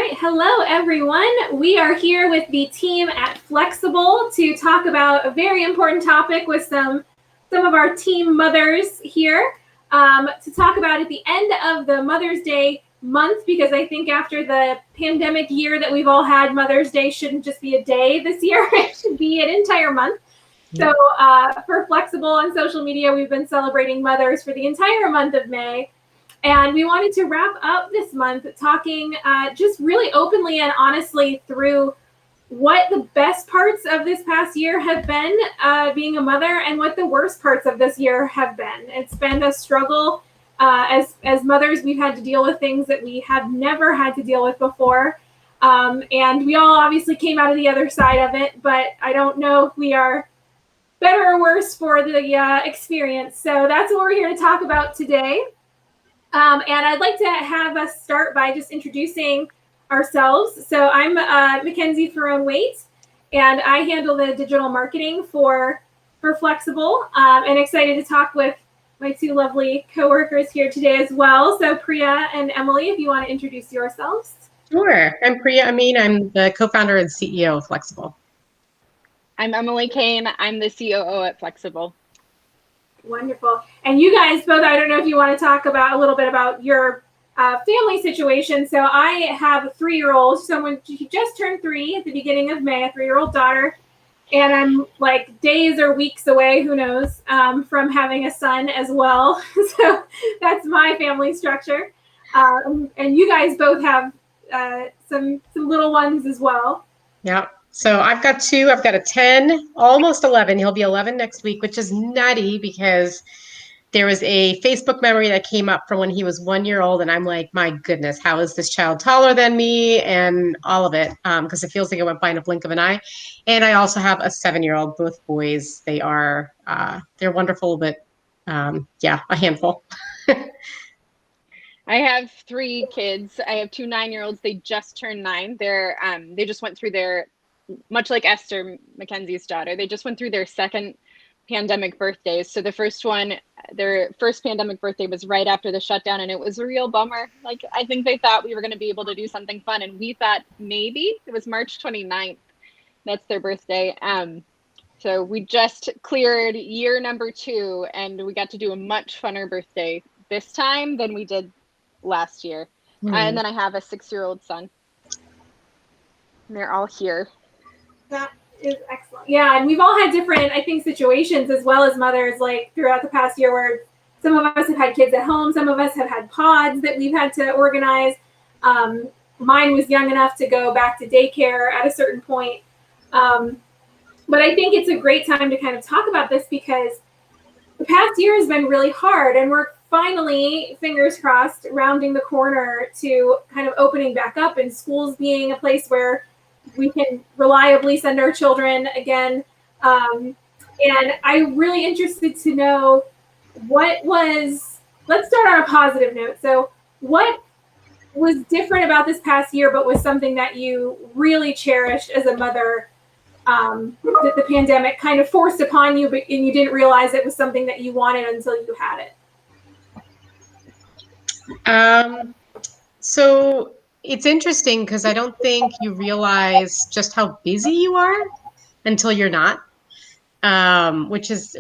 right, hello everyone. We are here with the team at Flexible to talk about a very important topic with some of our team mothers here to talk about at the end of the Mother's Day month, because I think after the pandemic year that we've all had, Mother's Day shouldn't just be a day this year, it should be an entire month. So for Flexible on social media, we've been celebrating mothers for the entire month of May. And we wanted to wrap up this month talking just really openly and honestly through what the best parts of this past year have been being a mother and what the worst parts of this year have been. It's been a struggle. As mothers, we've had to deal with things that we have never had to deal with before. And we all obviously came out of the other side of it, but I don't know if we are better or worse for the experience. So that's what we're here to talk about today. And I'd like to have us start by just introducing ourselves. So I'm Mackenzie Ferone-Waite, and I handle the digital marketing for Flexible. And excited to talk with my two lovely coworkers here today as well. So Priya and Emily, if you want to introduce yourselves. Sure. I'm Priya Amin. I'm the co-founder and CEO of Flexible. I'm Emily Kane. I'm the COO at Flexible. Wonderful. And you guys both, I don't know if you want to talk about a little bit about your family situation. So I have a 3-year-old, someone who just turned 3 at the beginning of May, a 3-year-old daughter. And I'm like days or weeks away, who knows, from having a son as well. So that's my family structure. And you guys both have some little ones as well. Yeah. So I've got 2. I've got a 10, almost 11. He'll be 11 next week, which is nutty because there was a Facebook memory that came up from when he was 1 year old. And I'm like, my goodness, how is this child taller than me? And all of it, because it feels like it went by in a blink of an eye. And I also have a 7-year-old, both boys. They are, they're wonderful, but yeah, a handful. I have 3 kids. I have 2 9-year-olds. They just turned 9. They just went through their, much like Esther, Mackenzie's daughter, they just went through their second pandemic birthdays. So the first one, their first pandemic birthday was right after the shutdown, and it was a real bummer. Like, I think they thought we were going to be able to do something fun, and we thought maybe. It was March 29th. That's their birthday. So we just cleared year number 2, and we got to do a much funner birthday this time than we did last year. And then I have a 6-year-old son. And they're all here. That is excellent. Yeah, and we've all had different, I think, situations as well as mothers, like throughout the past year, where some of us have had kids at home, some of us have had pods that we've had to organize. Mine was young enough to go back to daycare at a certain point. But I think it's a great time to kind of talk about this because the past year has been really hard, and we're finally, fingers crossed, rounding the corner to kind of opening back up and schools being a place where we can reliably send our children again. And I'm really interested to know let's start on a positive note. So what was different about this past year, but was something that you really cherished as a mother that the pandemic kind of forced upon you, and you didn't realize it was something that you wanted until you had it? So it's interesting because I don't think you realize just how busy you are until you're not, which is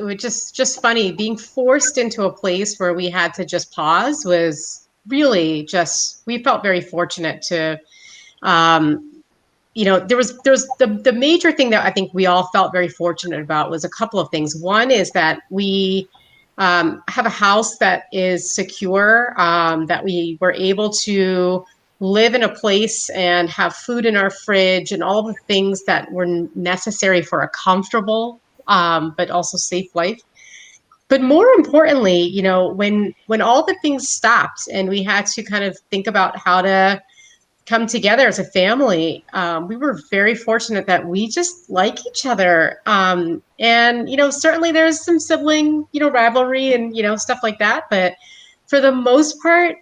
just funny. Being forced into a place where we had to just pause was really we felt very fortunate to, there was the major thing that I think we all felt very fortunate about was a couple of things. One is that we have a house that is secure, that we were able to live in a place and have food in our fridge and all the things that were necessary for a comfortable but also safe life. But more importantly, when all the things stopped and we had to kind of think about how to come together as a family, we were very fortunate that we just like each other. And, certainly there's some sibling, rivalry and, stuff like that. But for the most part,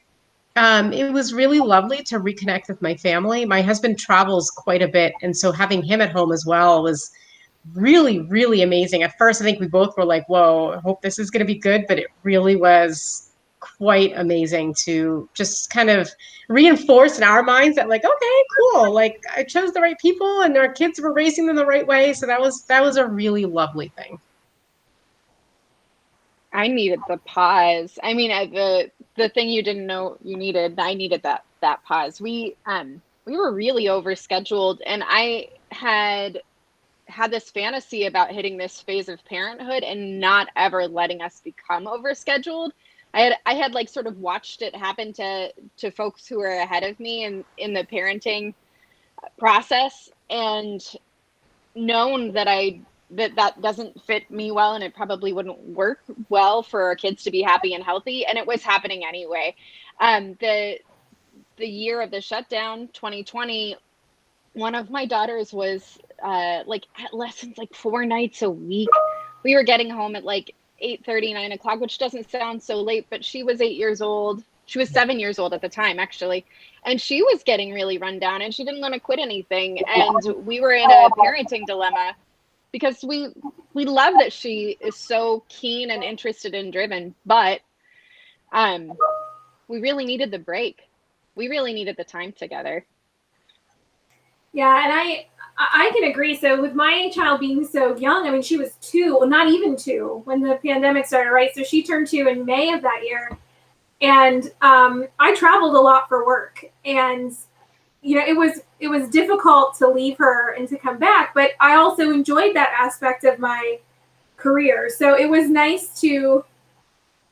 it was really lovely to reconnect with my family. My husband travels quite a bit. And so having him at home as well was really, really amazing. At first, I think we both were like, whoa, I hope this is going to be good. But it really was quite amazing to just kind of reinforce in our minds that like, okay, cool. Like I chose the right people and our kids were raising them the right way. So that was a really lovely thing. I needed the pause. I mean, the thing you didn't know you needed, I needed that pause. We were really overscheduled, and I had this fantasy about hitting this phase of parenthood and not ever letting us become overscheduled. I had like sort of watched it happen to folks who were ahead of me in the parenting process, and known that that doesn't fit me well, and it probably wouldn't work well for our kids to be happy and healthy, and it was happening anyway. The year of the shutdown, 2020, one of my daughters was like at lessons like 4 nights a week. We were getting home at like 8:30, 9 o'clock, which doesn't sound so late, but she was 8 years old. She was 7 years old at the time, actually. And she was getting really run down, and she didn't want to quit anything. And we were in a parenting dilemma because we love that she is so keen and interested and driven, but we really needed the break. We really needed the time together. Yeah, and I can agree. So with my child being so young, I mean, she was 2, well, not even 2 when the pandemic started, right? So she turned 2 in May of that year, and I traveled a lot for work, and you know, it was difficult to leave her and to come back, but I also enjoyed that aspect of my career. So it was nice to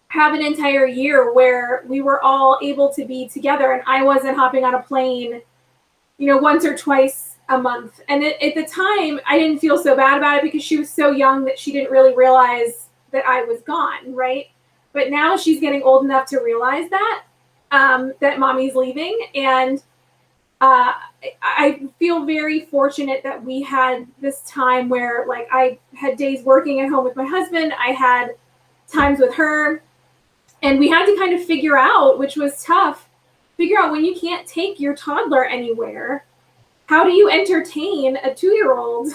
have an entire year where we were all able to be together, and I wasn't hopping on a plane, you know, once or twice a month. And at the time, I didn't feel so bad about it because she was so young that she didn't really realize that I was gone, right? But now she's getting old enough to realize that that mommy's leaving, and I feel very fortunate that we had this time where, like, I had days working at home with my husband, I had times with her, and we had to kind of figure out, which was tough, figure out when you can't take your toddler anywhere, how do you entertain a 2-year-old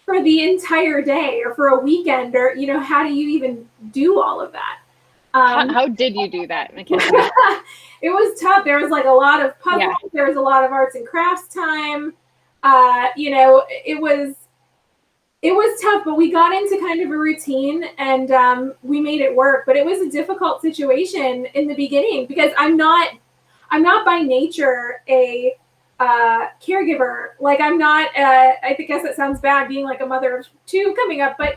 for the entire day or for a weekend, or, you know, how do you even do all of that? How did you do that, Mackenzie? It was tough. There was like a lot of puzzles. Yeah. There was a lot of arts and crafts time. You know, it was tough, but we got into kind of a routine, and we made it work. But it was a difficult situation in the beginning because I'm not by nature a caregiver. Like, I'm not. I guess it sounds bad being like a mother of 2 coming up, but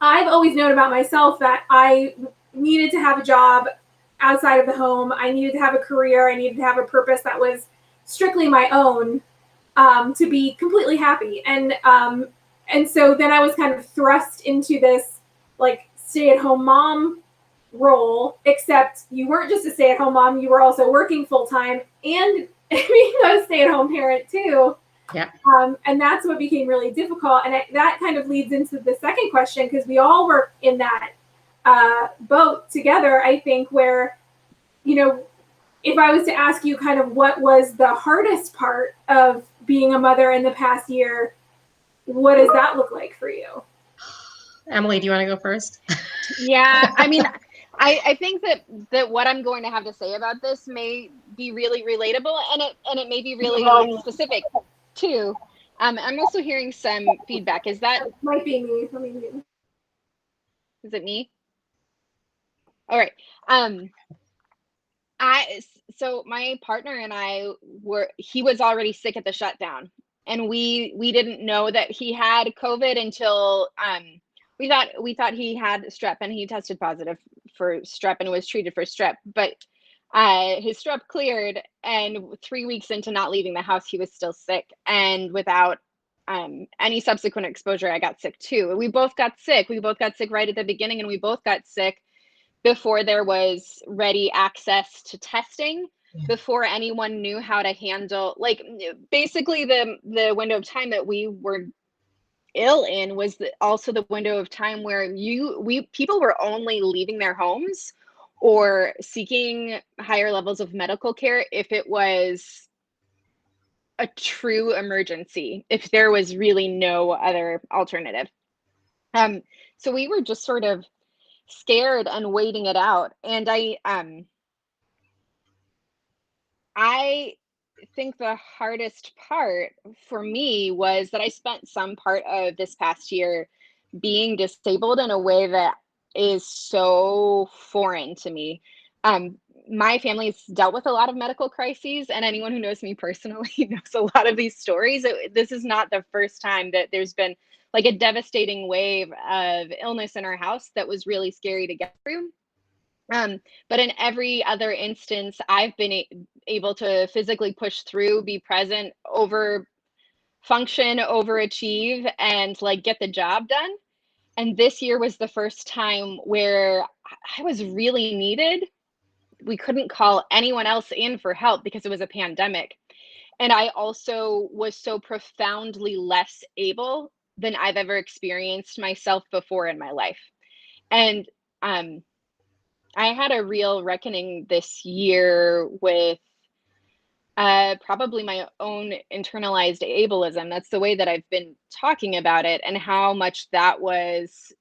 I've always known about myself that I needed to have a job outside of the home. I needed to have a career. I needed to have a purpose that was strictly my own, to be completely happy. And so then I was kind of thrust into this like stay-at-home mom role, except you weren't just a stay-at-home mom, you were also working full-time and being a stay-at-home parent too. Yeah. And that's what became really difficult. And that kind of leads into the second question, because we all were in that boat together, I think, where, you know, if I was to ask you kind of what was the hardest part of being a mother in the past year, what does that look like for you? Emily, do you want to go first? Yeah, I mean, I think that what I'm going to have to say about this may be really relatable, and it may be really specific too. I'm also hearing some feedback. Is that? It might be me. Is it me? All right. So my partner and I he was already sick at the shutdown, and we didn't know that he had COVID until we thought he had strep, and he tested positive for strep and was treated for strep, but his strep cleared, and 3 weeks into not leaving the house, he was still sick, and without any subsequent exposure, I got sick too. We both got sick. We both got sick right at the beginning, and we both got sick before there was ready access to testing, before anyone knew how to handle, like, basically the window of time that we were ill in was also the window of time where people were only leaving their homes or seeking higher levels of medical care if it was a true emergency, if there was really no other alternative. So we were just sort of scared and waiting it out. And I think the hardest part for me was that I spent some part of this past year being disabled in a way that is so foreign to me. Um, my family's dealt with a lot of medical crises, and anyone who knows me personally knows a lot of these stories. This is not the first time that there's been like a devastating wave of illness in our house that was really scary to get through. But in every other instance, I've been able to physically push through, be present, over function, overachieve, and like get the job done. And this year was the first time where I was really needed. We couldn't call anyone else in for help because it was a pandemic. And I also was so profoundly less able than I've ever experienced myself before in my life. And um, I had a real reckoning this year with probably my own internalized ableism. That's the way that I've been talking about it, and how much that was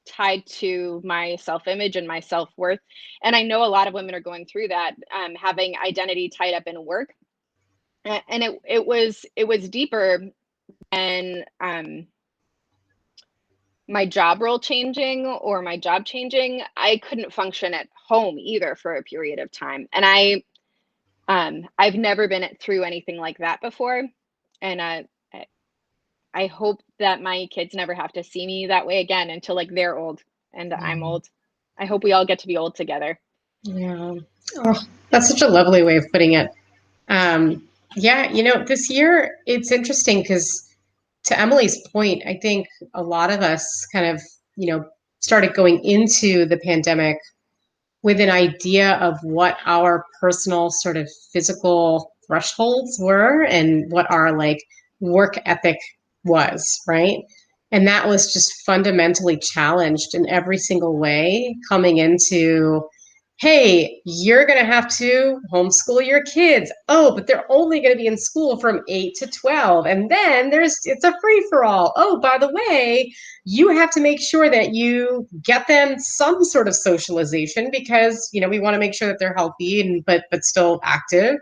tied to my self-image and my self-worth. And I know a lot of women are going through that, having identity tied up in work. And it was deeper than my job role changing or my job changing. I couldn't function at home either for a period of time, and I've never been through anything like that before. And I hope that my kids never have to see me that way again until like they're old and I'm old. I hope we all get to be old together. Yeah. Oh, that's such a lovely way of putting it. Yeah, this year it's interesting because to Emily's point, I think a lot of us kind of, started going into the pandemic with an idea of what our personal sort of physical thresholds were and what our like work ethic was, right? And that was just fundamentally challenged in every single way coming into, hey, you're going to have to homeschool your kids. Oh, but they're only going to be in school from 8 to 12. And then it's a free for all. Oh, by the way, you have to make sure that you get them some sort of socialization because, we want to make sure that they're healthy and but still active.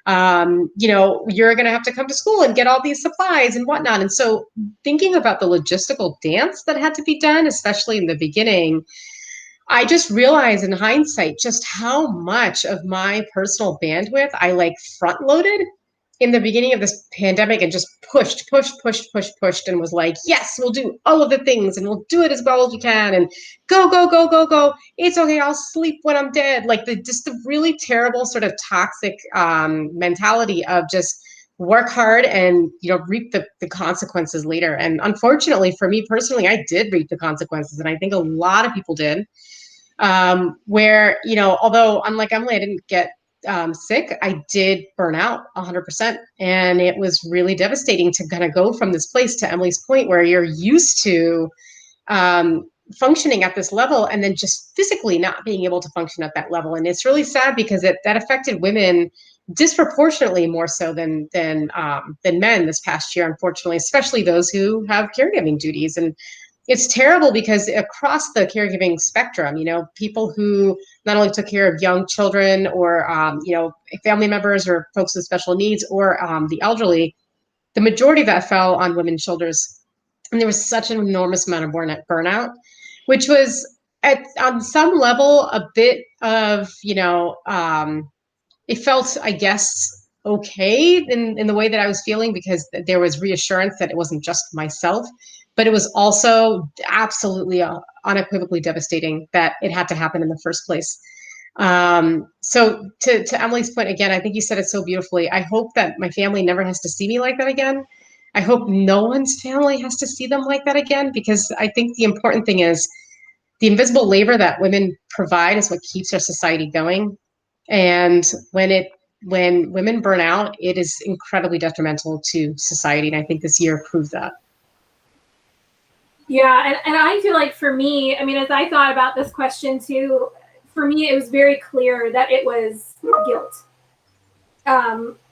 You're going to have to come to school and get all these supplies and whatnot. And so thinking about the logistical dance that had to be done, especially in the beginning, I just realized in hindsight just how much of my personal bandwidth I like front loaded in the beginning of this pandemic and just pushed and was like, yes, we'll do all of the things and we'll do it as well as we can and go, go, go, go, go. It's okay. I'll sleep when I'm dead. Like the really terrible sort of toxic mentality of just work hard and, reap the consequences later. And unfortunately for me personally, I did reap the consequences. And I think a lot of people did. Where, although unlike Emily, I didn't get sick, I did burn out 100%. And it was really devastating to kind of go from this place to Emily's point where you're used to functioning at this level and then just physically not being able to function at that level. And it's really sad because that affected women disproportionately more so than men this past year, unfortunately, especially those who have caregiving duties. And it's terrible because across the caregiving spectrum, people who not only took care of young children or, family members or folks with special needs or the elderly, the majority of that fell on women's shoulders. And there was such an enormous amount of burnout, which was on some level a bit of, it felt, I guess, okay in the way that I was feeling because there was reassurance that it wasn't just myself, but it was also absolutely unequivocally devastating that it had to happen in the first place. So to Emily's point, again, I think you said it so beautifully. I hope that my family never has to see me like that again. I hope no one's family has to see them like that again, because I think the important thing is the invisible labor that women provide is what keeps our society going. And when women burn out, it is incredibly detrimental to society. And I think this year proved that. Yeah, and I feel like for me, I mean, as I thought about this question too, for me, it was very clear that it was guilt.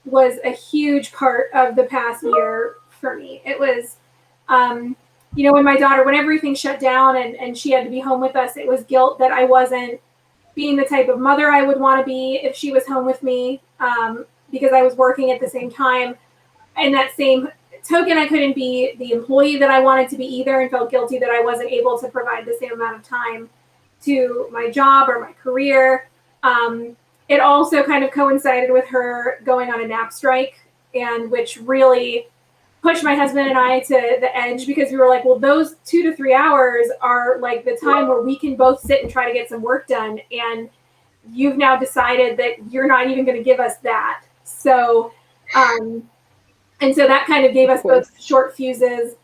Was a huge part of the past year for me. It was when when everything shut down and she had to be home with us, it was guilt that I wasn't being the type of mother I would want to be if she was home with me, because I was working at the same time. And that same token, I couldn't be the employee that I wanted to be either, and felt guilty that I wasn't able to provide the same amount of time to my job or my career. It also kind of coincided with her going on a nap strike, and which really pushed my husband and I to the edge, because we were like, well, those 2 to 3 hours are like the time where we can both sit and try to get some work done. And you've now decided that you're not even going to give us that. So, and so that kind of gave us both short fuses,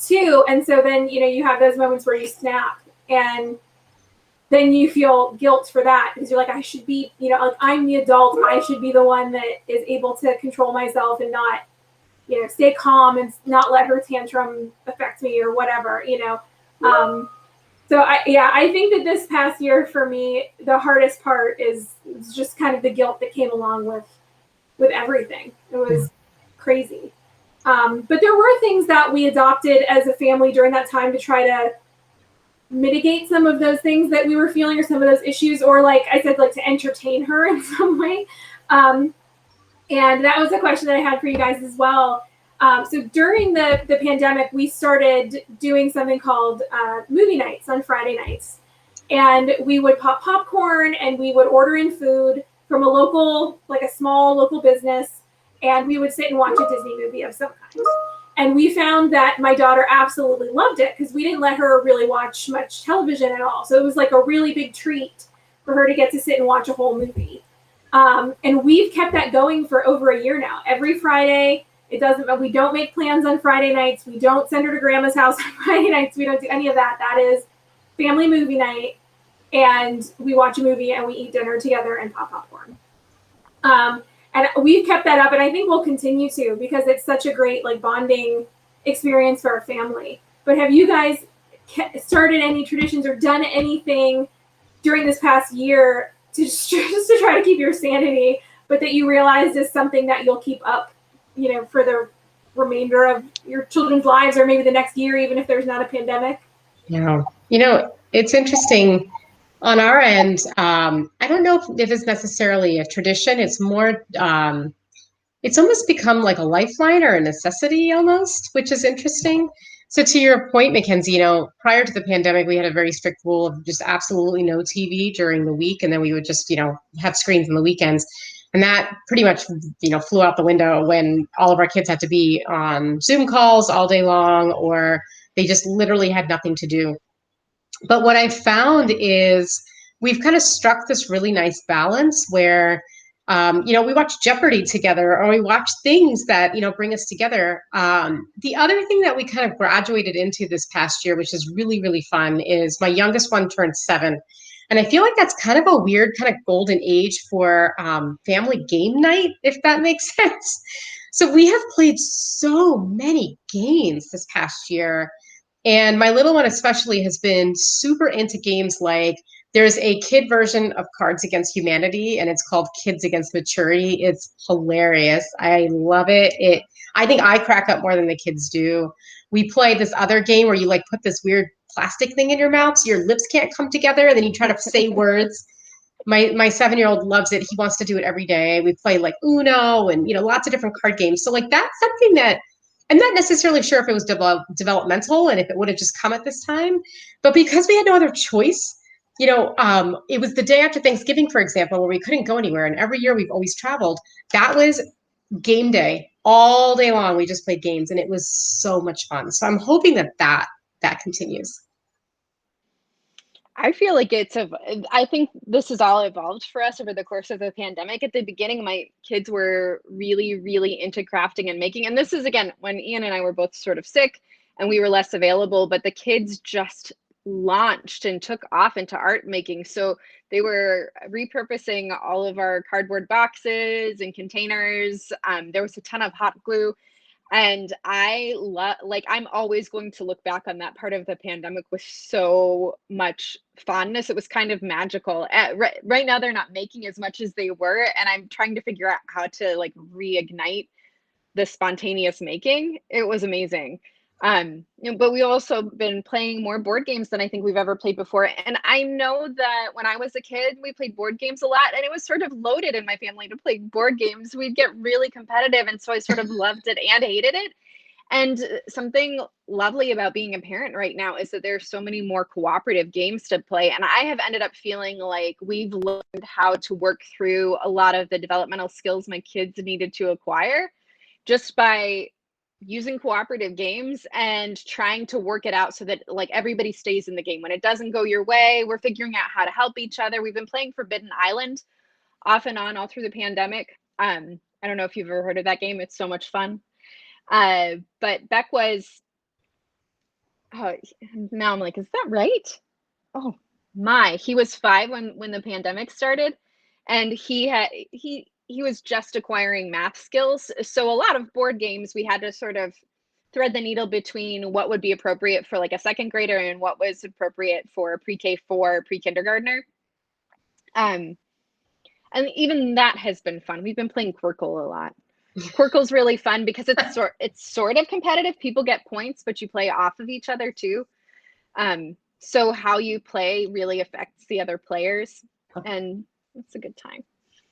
too. And so then, you have those moments where you snap, and then you feel guilt for that, because you're like, I should be, like, I'm the adult. I should be the one that is able to control myself and not, stay calm and not let her tantrum affect me or whatever, So I think that this past year for me, the hardest part is just kind of the guilt that came along with everything. It was crazy. But there were things that we adopted as a family during that time to try to mitigate some of those things that we were feeling, or some of those issues, or like I said, like to entertain her in some way. And that was a question that I had for you guys as well. So during the pandemic, we started doing something called movie nights on Friday nights. And we would pop popcorn, and we would order in food from a small local business. And we would sit and watch a Disney movie of some kind. And we found that my daughter absolutely loved it, because we didn't let her really watch much television at all. So it was like a really big treat for her to get to sit and watch a whole movie. And we've kept that going for over a year now. Every Friday, we don't make plans on Friday nights. We don't send her to grandma's house on Friday nights. We don't do any of that. That is family movie night. And we watch a movie and we eat dinner together and pop popcorn. And we've kept that up, and I think we'll continue to, because it's such a great bonding experience for our family. But have you guys started any traditions or done anything during this past year just to try to keep your sanity, but that you realized is something that you'll keep up, for the remainder of your children's lives, or maybe the next year, even if there's not a pandemic? Yeah. It's interesting. On our end, I don't know if it's necessarily a tradition. It's more, it's almost become like a lifeline or a necessity almost, which is interesting. So to your point, Mackenzie, prior to the pandemic, we had a very strict rule of just absolutely no TV during the week. And then we would just, have screens on the weekends. And that pretty much, flew out the window when all of our kids had to be on Zoom calls all day long, or they just literally had nothing to do. But what I found is we've kind of struck this really nice balance where, we watch Jeopardy together, or we watch things that, bring us together. The other thing that we kind of graduated into this past year, which is really, really fun, is my youngest one turned 7. And I feel like that's kind of a weird kind of golden age for family game night, if that makes sense. So we have played so many games this past year. And my little one especially has been super into games like, there's a kid version of Cards Against Humanity, and it's called Kids Against Maturity. It's hilarious. I love it. I think I crack up more than the kids do. We play this other game where you put this weird plastic thing in your mouth so your lips can't come together, and then you try to say words. My 7-year-old loves it. He wants to do it every day. We play Uno and lots of different card games. So that's something that I'm not necessarily sure if it was developmental and if it would have just come at this time, but because we had no other choice, it was the day after Thanksgiving, for example, where we couldn't go anywhere. And every year we've always traveled. That was game day all day long. We just played games, and it was so much fun. So I'm hoping that continues. I feel like I think this has all evolved for us over the course of the pandemic. At the beginning, my kids were really, really into crafting and making. And this is, again, when Ian and I were both sort of sick and we were less available, but the kids just launched and took off into art making. So they were repurposing all of our cardboard boxes and containers. There was a ton of hot glue. And I I'm always going to look back on that part of the pandemic with so much fondness. It was kind of magical. Right now, they're not making as much as they were. And I'm trying to figure out how to reignite the spontaneous making. It was amazing. But we've also been playing more board games than I think we've ever played before. And I know that when I was a kid, we played board games a lot, and it was sort of loaded in my family to play board games. We'd get really competitive, and so I sort of loved it and hated it. And something lovely about being a parent right now is that there's so many more cooperative games to play. And I have ended up feeling like we've learned how to work through a lot of the developmental skills my kids needed to acquire just by using cooperative games and trying to work it out so that like everybody stays in the game. When it doesn't go your way, we're figuring out how to help each other. We've been playing Forbidden Island off and on all through the pandemic. I don't know if you've ever heard of that game. It's so much fun. But Beck was, now I'm like, is that right? Oh my, he was 5 when the pandemic started, and he was just acquiring math skills. So a lot of board games, we had to sort of thread the needle between what would be appropriate for like a second grader and what was appropriate for a pre-K4, pre-kindergartner. And even that has been fun. We've been playing Quirkle a lot. Quirkle's really fun because it's sort of competitive. People get points, but you play off of each other too. So how you play really affects the other players, and it's a good time.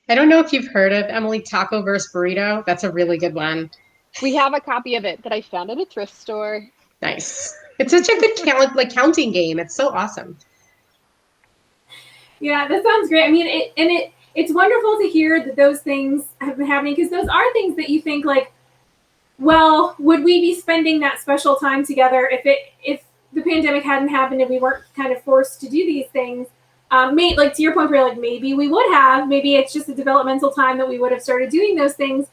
I don't know if you've heard of Emily Taco versus Burrito. That's a really good one. We have a copy of it that I found at a thrift store. Nice. It's such a good counting game. It's so awesome. Yeah, that sounds great. I mean, it's wonderful to hear that those things have been happening, because those are things that you think like, well, would we be spending that special time together if the pandemic hadn't happened and we weren't kind of forced to do these things? Like to your point, where like maybe we would have, maybe it's just a developmental time that we would have started doing those things,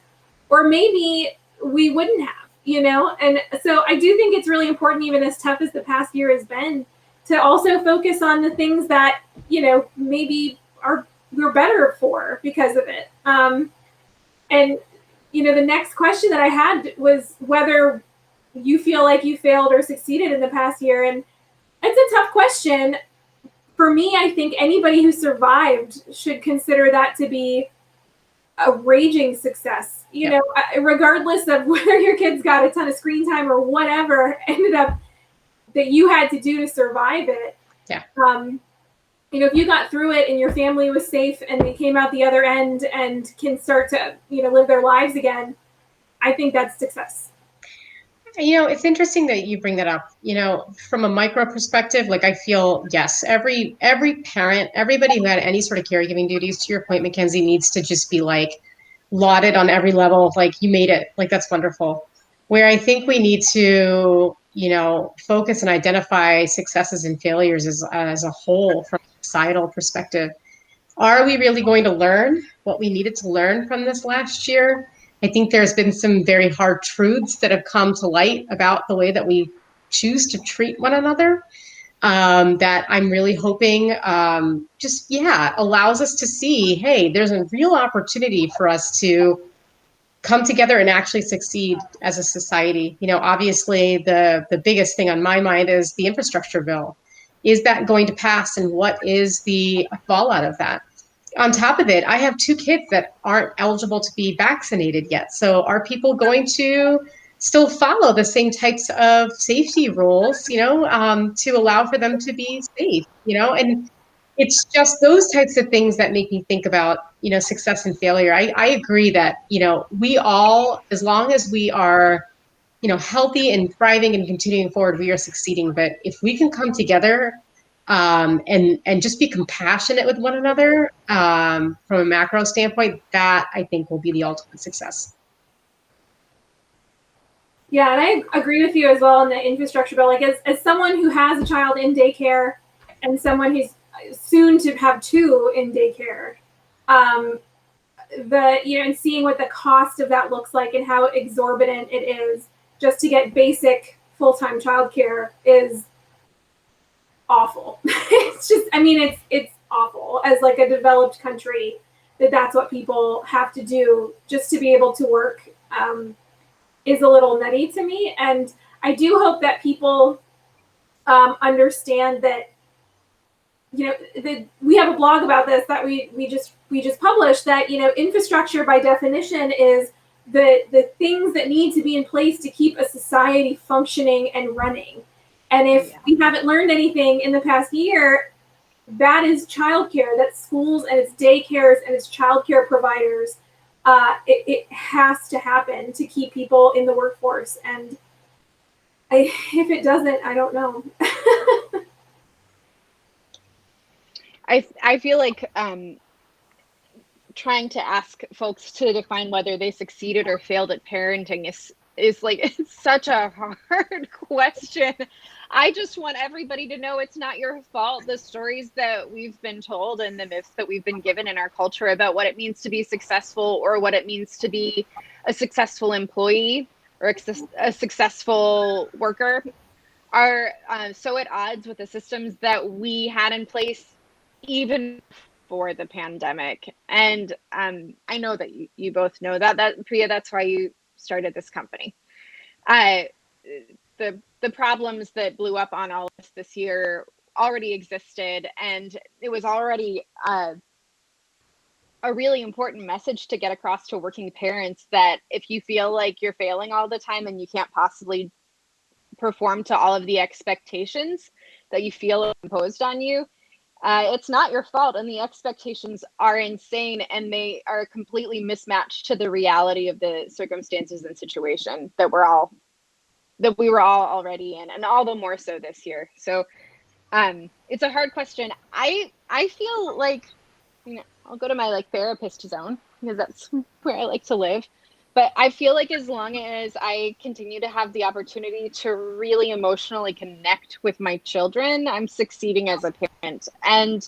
or maybe we wouldn't have, And so I do think it's really important, even as tough as the past year has been, to also focus on the things that, maybe we're better for because of it. And, the next question that I had was whether you feel like you failed or succeeded in the past year. And it's a tough question. For me, I think anybody who survived should consider that to be a raging success. Regardless of whether your kids got a ton of screen time or whatever ended up that you had to do to survive it. Yeah. If you got through it and your family was safe and they came out the other end and can start to, live their lives again, I think that's success. It's interesting that you bring that up. From a micro perspective, like I feel, yes, every parent, everybody who had any sort of caregiving duties, to your point, Mackenzie, needs to just be like lauded on every level. Like you made it, like that's wonderful. Where I think we need to, focus and identify successes and failures as a whole from a societal perspective. Are we really going to learn what we needed to learn from this last year? I think there's been some very hard truths that have come to light about the way that we choose to treat one another, that I'm really hoping allows us to see, hey, there's a real opportunity for us to come together and actually succeed as a society. Obviously the biggest thing on my mind is the infrastructure bill. Is that going to pass, and what is the fallout of that? On top of it, I have 2 kids that aren't eligible to be vaccinated yet. So are people going to still follow the same types of safety rules, to allow for them to be safe, and it's just those types of things that make me think about, success and failure. I agree that, we all, as long as we are, healthy and thriving and continuing forward, we are succeeding. But if we can come together and just be compassionate with one another from a macro standpoint, that I think will be the ultimate success. Yeah, and I agree with you as well on the infrastructure bill. Like as someone who has a child in daycare and someone who's soon to have 2 in daycare, and seeing what the cost of that looks like and how exorbitant it is just to get basic full-time childcare is awful. It's just, it's awful as like a developed country that's what people have to do just to be able to work, is a little nutty to me. And I do hope that people understand that, we have a blog about this that we just published, that, infrastructure by definition is the things that need to be in place to keep a society functioning and running. And if we haven't learned anything in the past year, that is childcare. That's schools and it's daycares and it's childcare providers. It has to happen to keep people in the workforce. And if it doesn't, I don't know. I feel like trying to ask folks to define whether they succeeded or failed at parenting is like, it's such a hard question. I just want everybody to know it's not your fault. The stories that we've been told and the myths that we've been given in our culture about what it means to be successful or what it means to be a successful employee or a successful worker are so at odds with the systems that we had in place even before the pandemic. And I know that you both know that Priya, that's why you started this company. The problems that blew up on all of us this year already existed, and it was already a really important message to get across to working parents that if you feel like you're failing all the time and you can't possibly perform to all of the expectations that you feel imposed on you, it's not your fault, and the expectations are insane and they are completely mismatched to the reality of the circumstances and situation that we were all already in, and all the more so this year. So it's a hard question. I feel like, you know, I'll go to my like therapist zone because that's where I like to live. But I feel like as long as I continue to have the opportunity to really emotionally connect with my children, I'm succeeding as a parent. And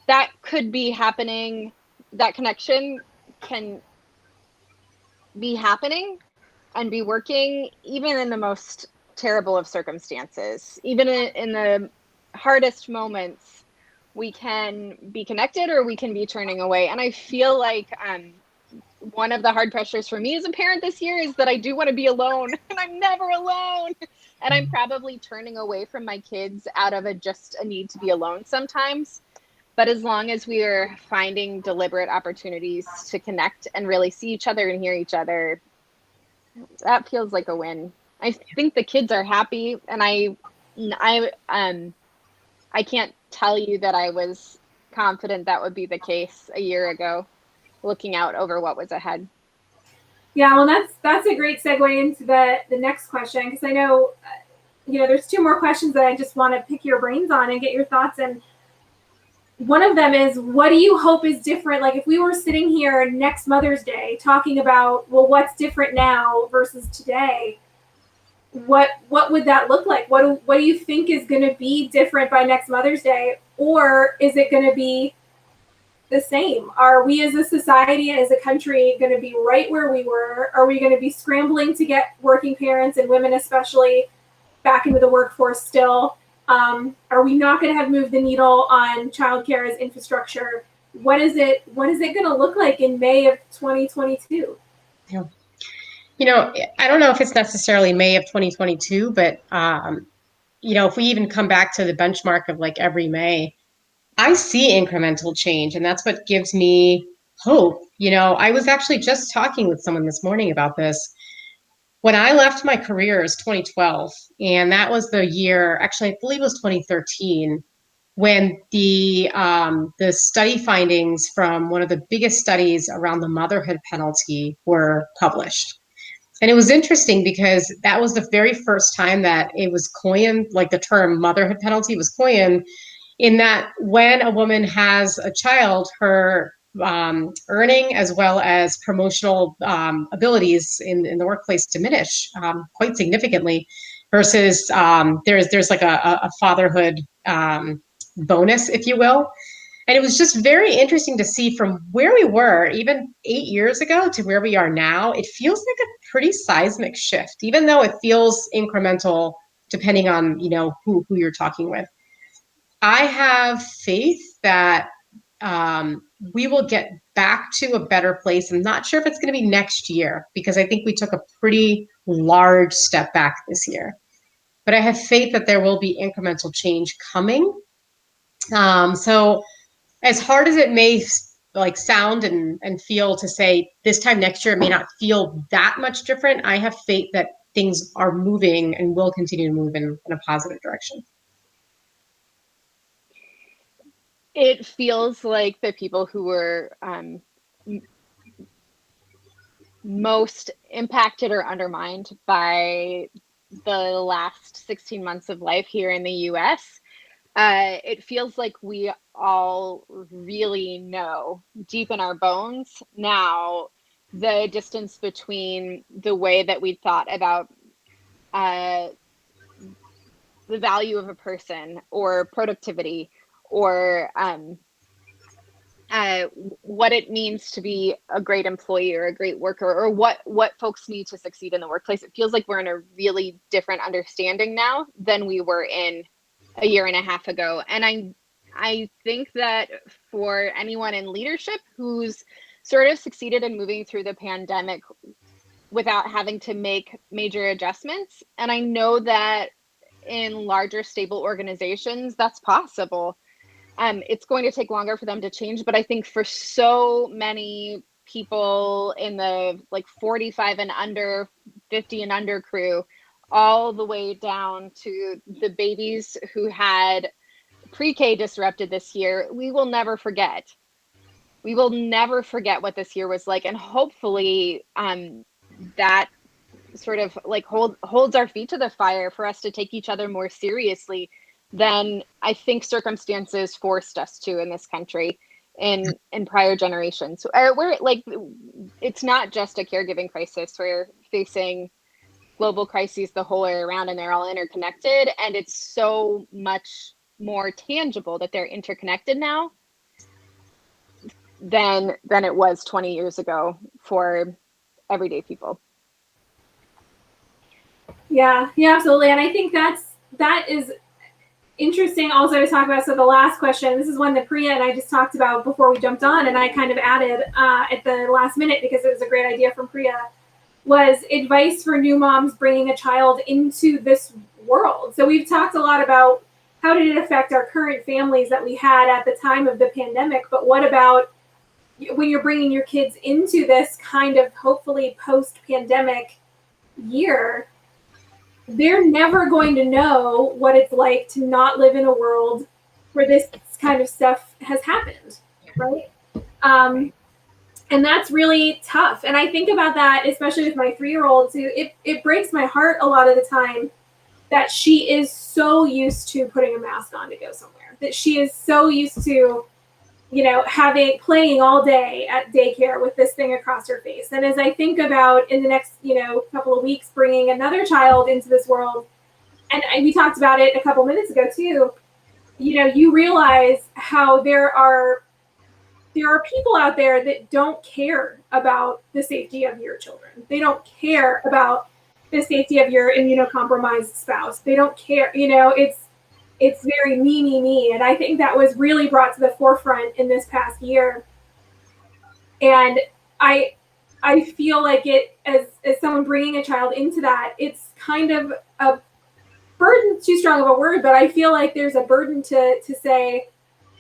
that could be happening, that connection can be happening and be working even in the most terrible of circumstances. Even in the hardest moments, we can be connected or we can be turning away. And I feel like one of the hard pressures for me as a parent this year is that I do want to be alone, and I'm never alone. And I'm probably turning away from my kids out of just a need to be alone sometimes. But as long as we are finding deliberate opportunities to connect and really see each other and hear each other, that feels like a win. I think the kids are happy, and I can't tell you that I was confident that would be the case a year ago, looking out over what was ahead. Yeah, well, that's a great segue into the next question, because I know, there's two more questions that I just want to pick your brains on and get your thoughts. And one of them is, what do you hope is different? Like if we were sitting here next Mother's Day talking about, well, what's different now versus today, what would that look like? What do you think is going to be different by next Mother's Day? Or is it going to be the same? Are we as a society and as a country going to be right where we were? Are we going to be scrambling to get working parents and women especially back into the workforce still? Are we not going to have moved the needle on childcare as infrastructure? What is it going to look like in May of 2022? Yeah. I don't know if it's necessarily May of 2022, but if we even come back to the benchmark of like every May, I see incremental change, and that's what gives me hope. I was actually just talking with someone this morning about this. When I left my career is 2012, and that was the year, actually, I believe it was 2013, when the study findings from one of the biggest studies around the motherhood penalty were published. And it was interesting because that was the very first time that it was coined, like the term motherhood penalty was coined, in that when a woman has a child, her earning as well as promotional abilities in the workplace diminish quite significantly versus there's like a fatherhood bonus, if you will. And it was just very interesting to see from where we were even 8 years ago to where we are now. It feels like a pretty seismic shift, even though it feels incremental depending on, who you're talking with. I have faith that we will get back to a better place. I'm not sure if it's going to be next year because I think we took a pretty large step back this year. But I have faith that there will be incremental change coming. So as hard as it may like sound and feel to say this time next year it may not feel that much different. I have faith that things are moving and will continue to move in a positive direction. It feels like the people who were most impacted or undermined by the last 16 months of life here in the US, it feels like we all really know deep in our bones now the distance between the way that we thought about uh, the value of a person or productivity or what it means to be a great employee or a great worker or what folks need to succeed in the workplace. It feels like we're in a really different understanding now than we were in a year and a half ago. And I think that for anyone in leadership who's sort of succeeded in moving through the pandemic without having to make major adjustments, and I know that in larger stable organizations that's possible, it's going to take longer for them to change. But I think for so many people in the like 45 and under, 50 and under crew, all the way down to the babies who had pre-K disrupted this year, we will never forget. We will never forget what this year was like. And hopefully that sort of like holds our feet to the fire for us to take each other more seriously than I think circumstances forced us to in this country in prior generations. We're like, it's not just a caregiving crisis. We're facing global crises the whole way around, and they're all interconnected. And it's so much more tangible that they're interconnected now than it was 20 years ago for everyday people. Yeah, absolutely. And I think that is interesting also to talk about. So the last question, this is one that Priya and I just talked about before we jumped on, and I kind of added at the last minute because it was a great idea from Priya, was advice for new moms bringing a child into this world. So we've talked a lot about how did it affect our current families that we had at the time of the pandemic, but what about when you're bringing your kids into this kind of hopefully post-pandemic year? They're never going to know what it's like to not live in a world where this kind of stuff has happened, right? And that's really tough. And I think about that, especially with my 3-year-old too. It breaks my heart a lot of the time that she is so used to putting a mask on to go somewhere, that she is so used to, playing all day at daycare with this thing across her face. And as I think about in the next, couple of weeks, bringing another child into this world, and we talked about it a couple minutes ago too, you realize how there are people out there that don't care about the safety of your children. They don't care about the safety of your immunocompromised spouse. They don't care. It's very me. And I think that was really brought to the forefront in this past year. And I feel like it, as someone bringing a child into that, it's kind of a burden, too strong of a word, but I feel like there's a burden to say,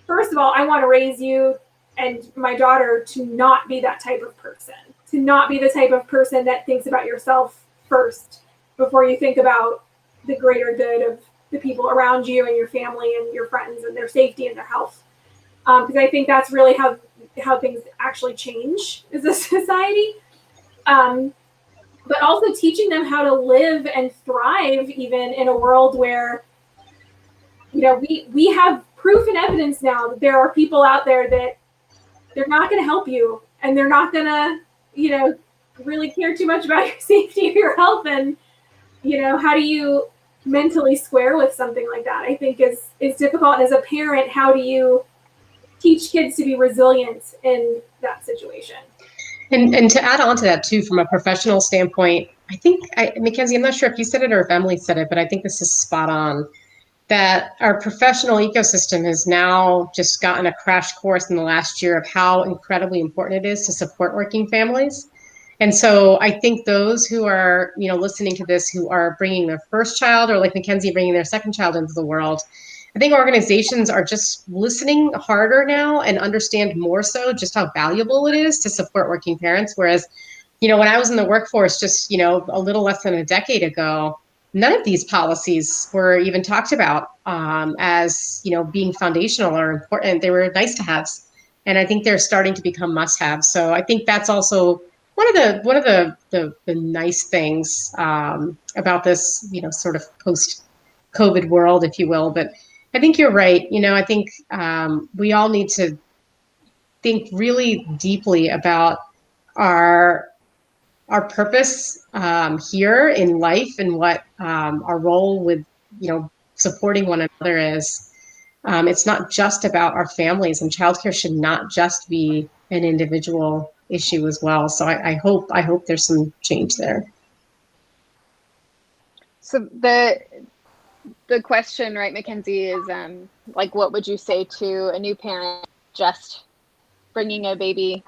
first of all, I want to raise you and my daughter to not be that type of person, to not be the type of person that thinks about yourself first before you think about the greater good of the people around you and your family and your friends and their safety and their health. Because I think that's really how things actually change as a society. But also teaching them how to live and thrive even in a world where, we have proof and evidence now that there are people out there that they're not going to help you and they're not going to, really care too much about your safety or your health. And, how do you mentally square with something like that? I think is difficult. And as a parent, how do you teach kids to be resilient in that situation? And to add on to that too, from a professional standpoint, I think, Mackenzie, I'm not sure if you said it or if Emily said it, but I think this is spot on, that our professional ecosystem has now just gotten a crash course in the last year of how incredibly important it is to support working families. And so I think those who are, listening to this, who are bringing their first child, or like Mackenzie, bringing their second child into the world, I think organizations are just listening harder now and understand more so just how valuable it is to support working parents. Whereas, when I was in the workforce just, a little less than a decade ago, none of these policies were even talked about as, being foundational or important. They were nice to haves. And I think they're starting to become must haves. So I think that's also one of the nice things about this, sort of post COVID world, if you will. But I think you're right. I think we all need to think really deeply about our purpose here in life and what our role with supporting one another is. It's not just about our families, and childcare should not just be an individual issue as well. So I hope there's some change there. So the question, right, Mackenzie, is like, what would you say to a new parent just bringing a baby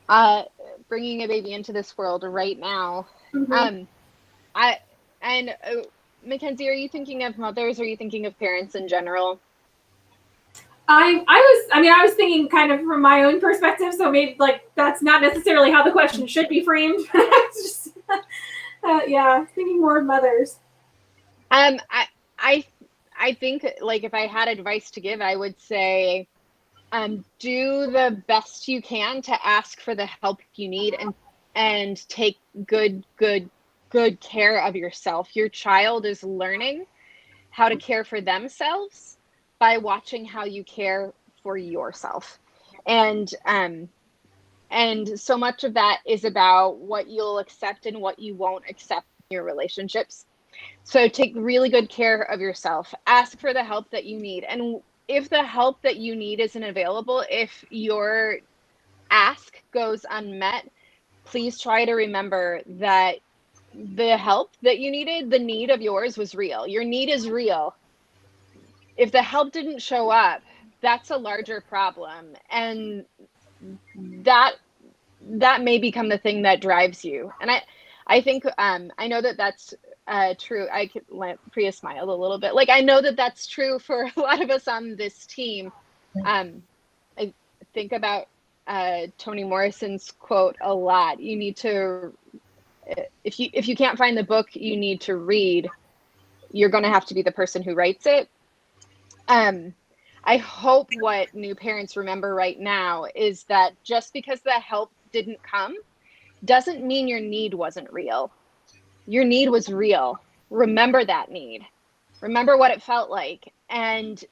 into this world right now? Mhm. Mackenzie, are you thinking of mothers? Or are you thinking of parents in general? I was thinking kind of from my own perspective, so maybe like that's not necessarily how the question should be framed. It's just, yeah, thinking more of mothers. I think, like, if I had advice to give, I would say, do the best you can to ask for the help you need, and take good care of yourself. Your child is learning how to care for themselves by watching how you care for yourself. And so much of that is about what you'll accept and what you won't accept in your relationships. So take really good care of yourself. Ask for the help that you need. And if the help that you need isn't available, if your ask goes unmet, please try to remember that the help that you needed, the need of yours, was real. Your need is real. If the help didn't show up, that's a larger problem. And that may become the thing that drives you. And I think I know that that's true. I could let Priya smile a little bit. Like, I know that that's true for a lot of us on this team. I think about Toni Morrison's quote a lot. You need to, if you can't find the book you need to read, you're going to have to be the person who writes it. I hope what new parents remember right now is that just because the help didn't come doesn't mean your need wasn't real. Your need was real. Remember that need. Remember what it felt like, and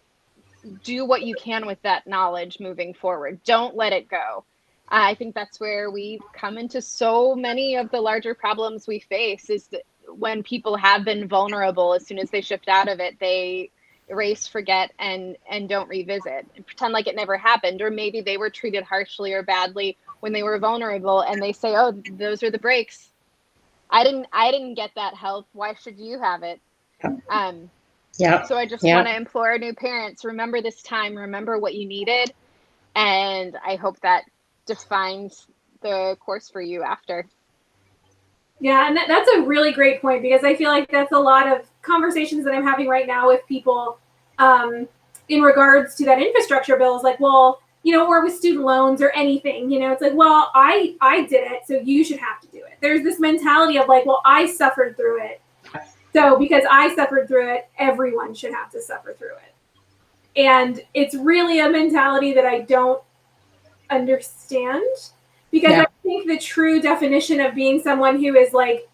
do what you can with that knowledge moving forward. Don't let it go. I think that's where we come into so many of the larger problems we face, is that when people have been vulnerable, as soon as they shift out of it, they erase, forget, and don't revisit and pretend like it never happened. Or maybe they were treated harshly or badly when they were vulnerable, and they say, oh, those are the breaks. I didn't get that help. Why should you have it? So I just want to implore new parents, remember this time, remember what you needed, and I hope that defines the course for you after. Yeah, and that's a really great point, because I feel like that's a lot of conversations that I'm having right now with people in regards to that infrastructure bill. Is like, well, or with student loans or anything, it's like, well, I did it, so you should have to do it. There's this mentality of like, well, I suffered through it, so because I suffered through it, everyone should have to suffer through it. And it's really a mentality that I don't understand, because I think the true definition of being someone who is like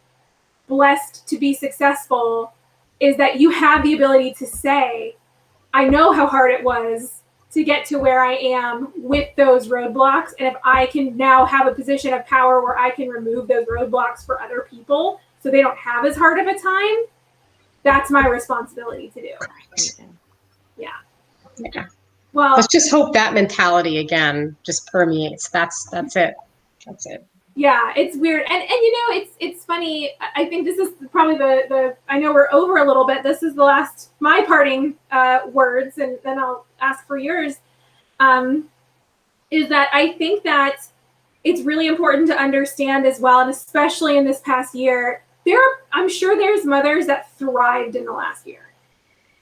blessed to be successful is that you have the ability to say, I know how hard it was to get to where I am with those roadblocks. And if I can now have a position of power where I can remove those roadblocks for other people so they don't have as hard of a time, that's my responsibility to do. Yeah. Well, let's just hope that mentality again just permeates. That's it. That's it. Yeah, it's weird. And it's funny. I think this is probably the I know we're over a little bit. This is the last, my parting words, and then I'll ask for yours. Is that I think that it's really important to understand as well, and especially in this past year, I'm sure there's mothers that thrived in the last year.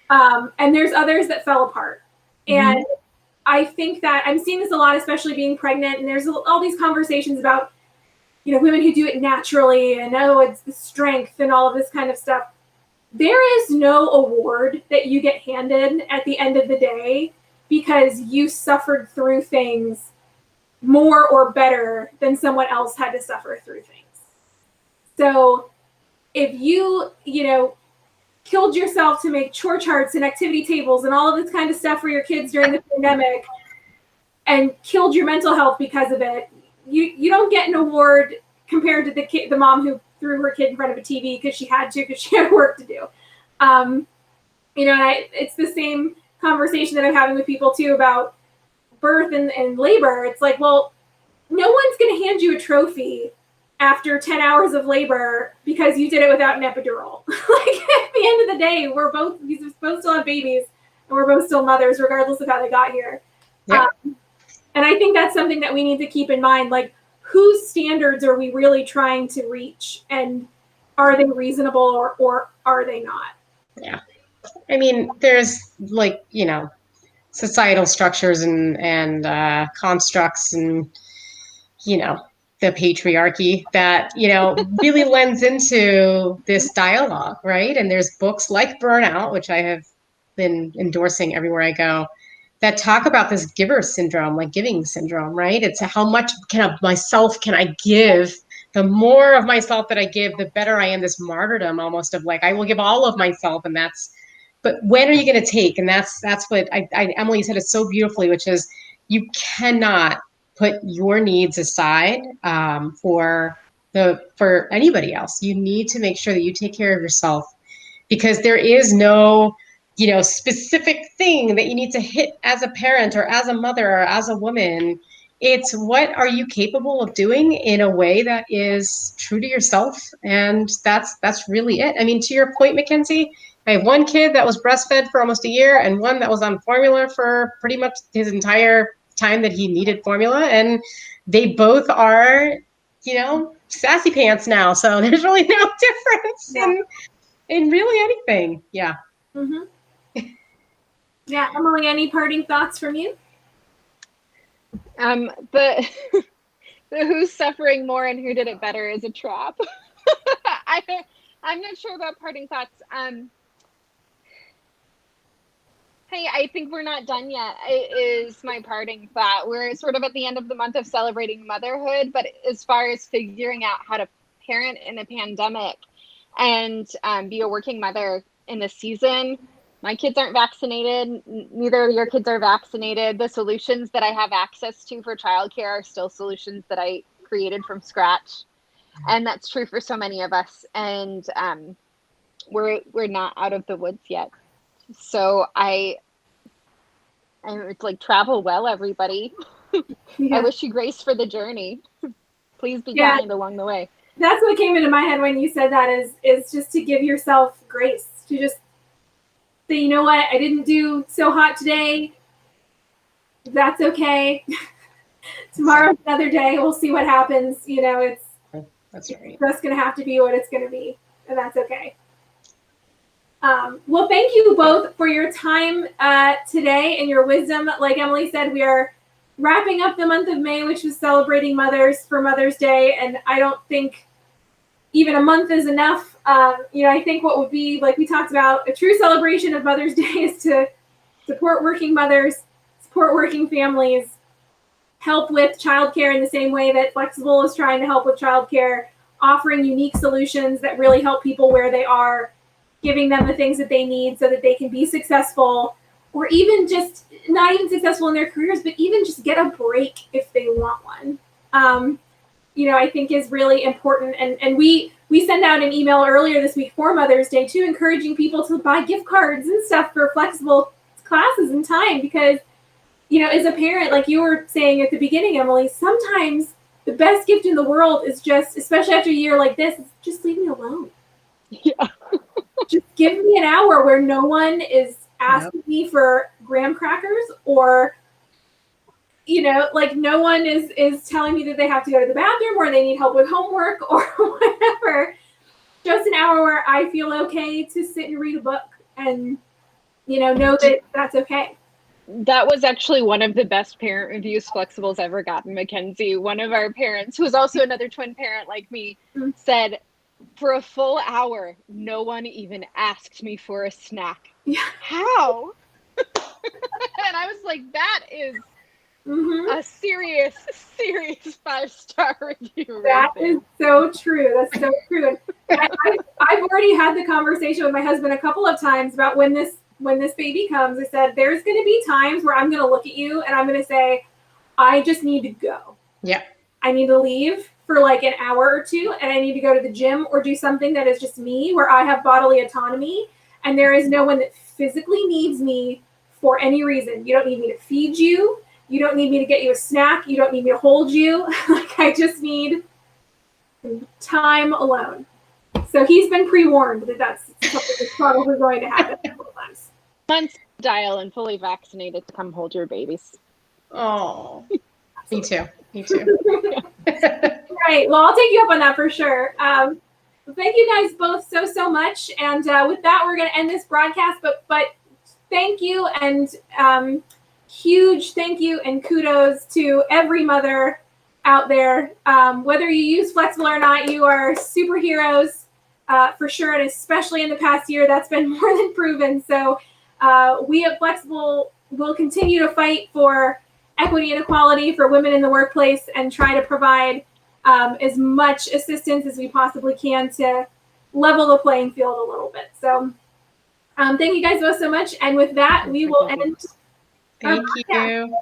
And there's others that fell apart. And I think that I'm seeing this a lot, especially being pregnant. And there's all these conversations about, women who do it naturally and it's the strength and all of this kind of stuff. There is no award that you get handed at the end of the day because you suffered through things more or better than someone else had to suffer through things. So if you, killed yourself to make chore charts and activity tables and all of this kind of stuff for your kids during the pandemic and killed your mental health because of it, you don't get an award compared to the mom who threw her kid in front of a TV because she had work to do. And it's the same conversation that I'm having with people too about birth and labor. It's like, well, no one's going to hand you a trophy after 10 hours of labor because you did it without an epidural. Like at the end of the day, we're both still have babies and we're both still mothers, regardless of how they got here. Yep. And I think that's something that we need to keep in mind. Like, whose standards are we really trying to reach, and are they reasonable or are they not? Yeah. I mean, there's societal structures and constructs and, the patriarchy that, really lends into this dialogue, right? And there's books like Burnout, which I have been endorsing everywhere I go, that talk about this giver syndrome, like giving syndrome, right? It's how much of myself can I give? The more of myself that I give, the better I am. This martyrdom almost of like, I will give all of myself, and but when are you going to take? And that's what Emily said it so beautifully, which is you cannot put your needs aside for anybody else. You need to make sure that you take care of yourself, because there is no specific thing that you need to hit as a parent or as a mother or as a woman. It's what are you capable of doing in a way that is true to yourself, and that's really it. I mean, to your point, Mackenzie, I have one kid that was breastfed for almost a year and one that was on formula for pretty much his entire time that he needed formula, and they both are sassy pants now, so there's really no difference in really anything. Yeah, Emily, any parting thoughts from you? The who's suffering more and who did it better is a trap. I'm not sure about parting thoughts. Hey, I think we're not done yet, is my parting thought. We're sort of at the end of the month of celebrating motherhood, but as far as figuring out how to parent in a pandemic and be a working mother in this season, my kids aren't vaccinated. Neither of your kids are vaccinated. The solutions that I have access to for childcare are still solutions that I created from scratch. And that's true for so many of us. And we're not out of the woods yet. So it's like, travel well, everybody. I wish you grace for the journey. Please be kind along the way. That's what came into my head when you said that is just to give yourself grace, to just say, you know what, I didn't do so hot today. That's okay. Tomorrow's another day. We'll see what happens. That's right. It's just going to have to be what it's going to be, and that's okay. Well, thank you both for your time today and your wisdom. Like Emily said, we are wrapping up the month of May, which was celebrating mothers for Mother's Day, and I don't think even a month is enough. I think what would be, like we talked about, a true celebration of Mother's Day is to support working mothers, support working families, help with childcare in the same way that Flexible is trying to help with childcare, offering unique solutions that really help people where they are, giving them the things that they need so that they can be successful, or even just not even successful in their careers, but even just get a break if they want one. I think is really important. And we sent out an email earlier this week for Mother's Day too, encouraging people to buy gift cards and stuff for Flexible classes and time, because, as a parent, like you were saying at the beginning, Emily, sometimes the best gift in the world is just, especially after a year like this, is just leave me alone. Yeah. Just give me an hour where no one is asking me for graham crackers, or no one is telling me that they have to go to the bathroom or they need help with homework or whatever. Just an hour where I feel okay to sit and read a book and know that that's okay. That was actually one of the best parent reviews Flexible's ever gotten, Mackenzie. One of our parents, who is also another twin parent like me, said, for a full hour, no one even asked me for a snack. Yeah. How? And I was like, that is a serious 5-star review. That is so true. That's so true. I've already had the conversation with my husband a couple of times about when this baby comes. I said, there's going to be times where I'm going to look at you and I'm going to say, I just need to go. Yeah. I need to leave for like an hour or two, and I need to go to the gym or do something that is just me, where I have bodily autonomy, and there is no one that physically needs me for any reason. You don't need me to feed you. You don't need me to get you a snack. You don't need me to hold you. Like, I just need time alone. So he's been pre-warned that that's something that's probably going to happen a couple times. Months dial and fully vaccinated to come hold your babies. Oh, me too. Right. Well, I'll take you up on that for sure. Thank you guys both so much. And with that, we're going to end this broadcast. But thank you, and huge thank you and kudos to every mother out there. Whether you use Flexible or not, you are superheroes for sure. And especially in the past year, that's been more than proven. So we at Flexible will continue to fight for equity and equality for women in the workplace and try to provide as much assistance as we possibly can to level the playing field a little bit. So thank you guys both so much. And with that, we will end. Thank you.